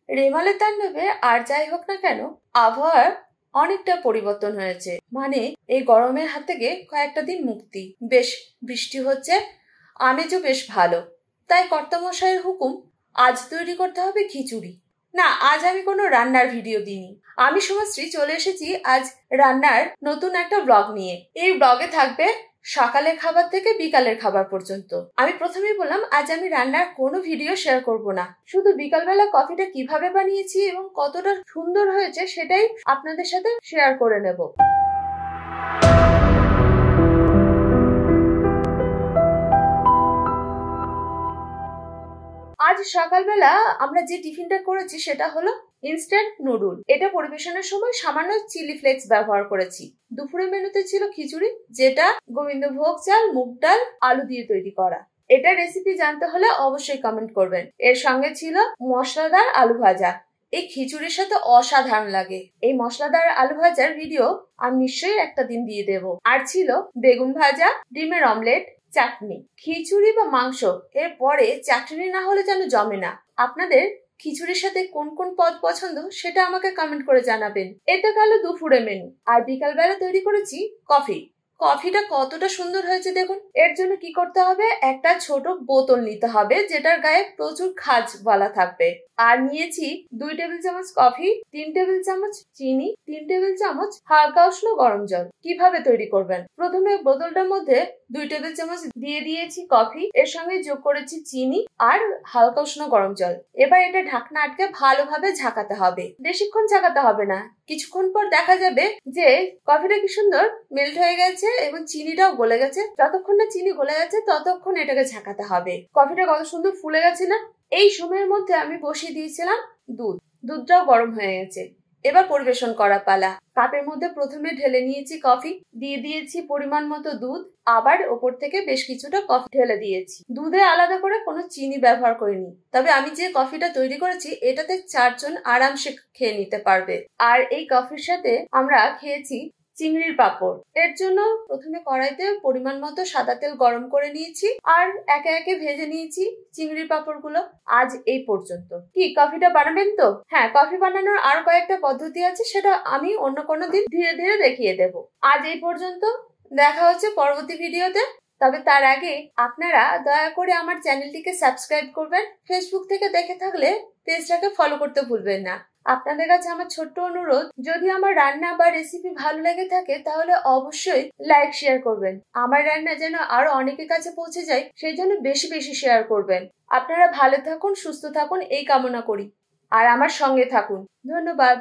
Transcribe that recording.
রেমালের তাণ্ডবে আর যাই হোক না কেন, আবহাওয়ার অনেকটা পরিবর্তন হয়েছে। মানে এই গরমের হাত থেকে কয়েকটা দিন মুক্তি, বেশ বৃষ্টি হচ্ছে, আমেজও বেশ ভালো। তাই কর্তামশাইয়ের হুকুম, আজ তৈরি করতে হবে খিচুড়ি। না, আজ আমি কোনো রান্নার ভিডিও দিইনি। আমি শুভশ্রী চলে এসেছি আজ রান্নার নতুন একটা ব্লগ নিয়ে। এই ব্লগে থাকবে সকালের খাবার থেকে বিকালের খাবার পর্যন্ত। আমি প্রথমেই বললাম আজ আমি রান্নার কোনো ভিডিও শেয়ার করব না, শুধু বিকালবেলা কফিটা কিভাবে বানিয়েছি এবং কতটা সুন্দর হয়েছে সেটাই আপনাদের সাথে শেয়ার করে নেব। আজ সকালবেলা আমরা যে টিফিনটা করেছি সেটা হলো ইনস্ট্যান্ট নুডল। এটা পরিবেশনের সময় সামান্য চিলি ফ্লেক্স ব্যবহার করেছি। দুপুরের মেনুতে ছিল খিচুড়ি, যেটা গোবিন্দভোগ চাল, মুগ ডাল, আলু দিয়ে তৈরি করা। এটা রেসিপি জানতে হলে অবশ্যই কমেন্ট করবেন। এর সঙ্গে ছিল মশলাদার আলু ভাজা। এই খিচুড়ির সাথে অসাধারণ লাগে। এই মশলাদার আলু ভাজার ভিডিও আমি নিশ্চয়ই একটা দিন দিয়ে দেব। আর ছিল বেগুন ভাজা, ডিমের অমলেট, চাটনি। খিচুড়ি বা মাংস এর পরে চাটনি না হলে যেন জমে না। আপনাদের খিচুড়ির সাথে কোন কোন পদ পছন্দ সেটা আমাকে কমেন্ট করে জানাবেন। এটা গেল দুপুরে মেনু। আর বিকালবেলা তৈরি করেছি কফি। কফিটা কতটা সুন্দর হয়েছে দেখুন। এর জন্য কি করতে হবে, একটা ছোট বোতল নিতে হবে যেটার গায়ে প্রচুর খাজওয়ালা থাকবে। আর নিয়েছি 2 টেবিল চামচ কফি, 3 টেবিল চামচ চিনি, 3 টেবিল চামচ হালকা উষ্ণ গরম জল। কিভাবে তৈরি করবেন, প্রথমে বোতলটার মধ্যে 2 টেবিল চামচ দিয়ে দিয়েছি কফি, এর সঙ্গে যোগ করেছি চিনি আর হালকা উষ্ণ গরম জল। এবার এটা ঢাকনা আটকে ভালোভাবে ঝাঁকাতে হবে। বেশিক্ষণ ঝাঁকাতে হবে না, কিছুক্ষণ পর দেখা যাবে যে কফিটা কি সুন্দর মেল্ট হয়ে গেছে এবং চিনিটাও গলে গেছে। যতক্ষণ না চিনি গলে গেছে ততক্ষণ এটাকে ঝাঁকাতে হবে। কফিটা কত সুন্দর ফুলে গেছে না। এই সময়ের মধ্যে আমি বসিয়ে দিয়েছিলাম দুধ। দুধটাও গরম হয়ে গেছে। এবার পরিবেশন করা পালা। কাপের মধ্যে প্রথমে ঢেলে নিয়েছি কফি, দিয়ে দিয়েছি পরিমাণ মতো দুধ, আবার ওপর থেকে বেশ কিছুটা কফি ঢেলে দিয়েছি। দুধে আলাদা করে কোনো চিনি ব্যবহার করিনি। তবে আমি যে কফিটা তৈরি করেছি এটাতে 4 জন আরামসে খেয়ে নিতে পারবে। আর এই কফির সাথে আমরা খেয়েছি চিংড়ির পাঁপড়। এর জন্য প্রথমে কড়াইতে পরিমাণ মতো সাদা তেল গরম করে নিয়েছি আর একে একে ভেজে নিয়েছি চিংড়ির পাঁপড় গুলো। আজ এই পর্যন্ত। কি কফিটা বানাবেন তো? হ্যাঁ, কফি বানানোর আরো কয়েকটা পদ্ধতি আছে, সেটা আমি অন্য কোনো দিন ধীরে ধীরে দেখিয়ে দেব। আজ এই পর্যন্ত, দেখা হচ্ছে পরবর্তী ভিডিওতে। তবে তার আগে আপনারা দয়া করে আমার চ্যানেলটিকে সাবস্ক্রাইব করবেন। ফেসবুক থেকে দেখে থাকলে পেজটাকে ফলো করতে ভুলবেন না। আপনাদের কাছে আমার ছোট্ট অনুরোধ, যদি আমার রান্না বা রেসিপি ভালো লেগে থাকে তাহলে অবশ্যই লাইক শেয়ার করবেন। আমার রান্না যেন আরো অনেকের কাছে পৌঁছে যায় সেই জন্য বেশি বেশি শেয়ার করবেন। আপনারা ভালো থাকুন, সুস্থ থাকুন এই কামনা করি। আর আমার সঙ্গে থাকুন। ধন্যবাদ।